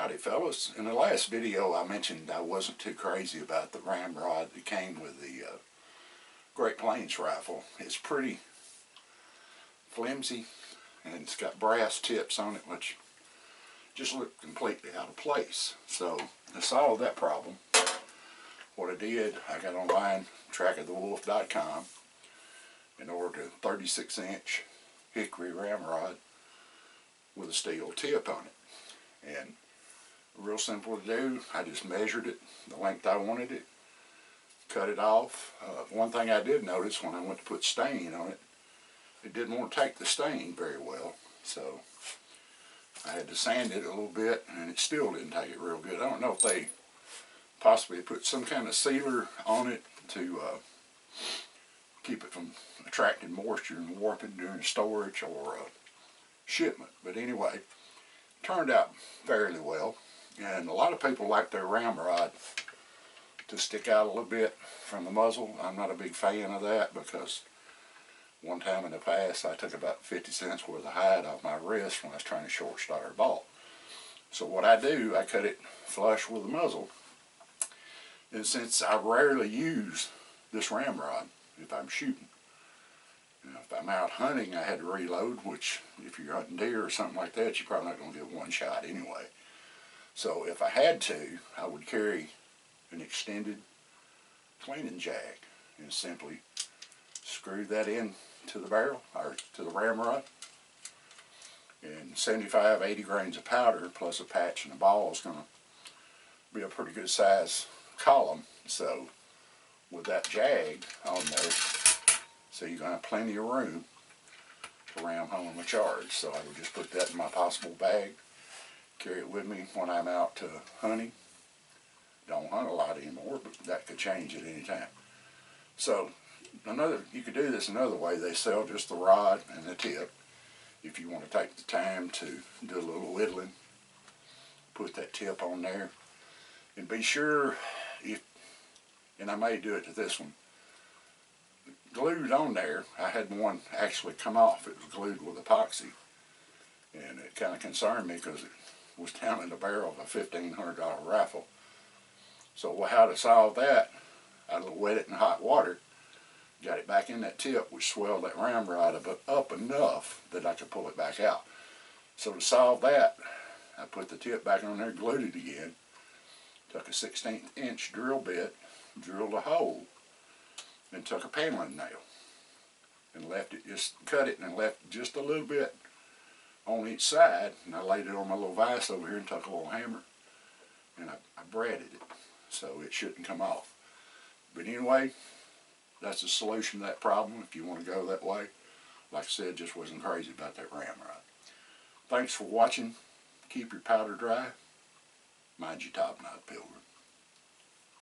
Howdy fellas. In the last video I mentioned I wasn't too crazy about the Ramrod that came with the Great Plains rifle. It's pretty flimsy and it's got brass tips on it which just look completely out of place. So to solve that problem, what I did, I got online trackofthewolf.com and ordered a 36-inch hickory ramrod with a steel tip on it. And real simple to do. I just measured it the length I wanted it, cut it off. One thing I did notice when I went to put stain on it, it didn't want to take the stain very well, so I had to sand it a little bit and it still didn't take it real good. I don't know if they possibly put some kind of sealer on it to keep it from attracting moisture and warping during storage or shipment, but anyway, turned out fairly well. And a lot of people like their ramrod to stick out a little bit from the muzzle. I'm not a big fan of that because one time in the past I took about 50 cents worth of hide off my wrist when I was trying to short start a ball. So what I do, I cut it flush with the muzzle. And since I rarely use this ramrod if I'm shooting, if I'm out hunting I had to reload, which if you're hunting deer or something like that, you're probably not going to get one shot anyway. So if I had to, I would carry an extended cleaning jack and simply screw that in to the barrel or to the ramrod. And 75-80 grains of powder plus a patch and a ball is going to be a pretty good size column. So with that jag on there, so you're going to have plenty of room to ram home a charge. So I would just put that in my possible bag, carry it with me when I'm out hunting. Don't hunt a lot anymore, but that could change at any time. So you could do this another way. They sell just the rod and the tip. If you want to take the time to do a little whittling, put that tip on there. And be sure, and I may do it to this one, glued on there, I had one actually come off. It was glued with epoxy. And it kind of concerned me because it was down in the barrel of a $1,500 rifle. So how to solve that, I wet it in hot water, got it back in that tip, which swelled that ramrod up enough that I could pull it back out. So to solve that, I put the tip back on there, glued it again, took a 1/16 inch drill bit, drilled a hole, and took a paneling nail and left it, just cut it and left just a little bit on each side, and I laid it on my little vise over here and took a little hammer and I braided it so it shouldn't come off. But anyway, that's the solution to that problem if you want to go that way. Like I said, just wasn't crazy about that ramrod. Thanks for watching. Keep your powder dry. Mind your top knot, Pilgrim.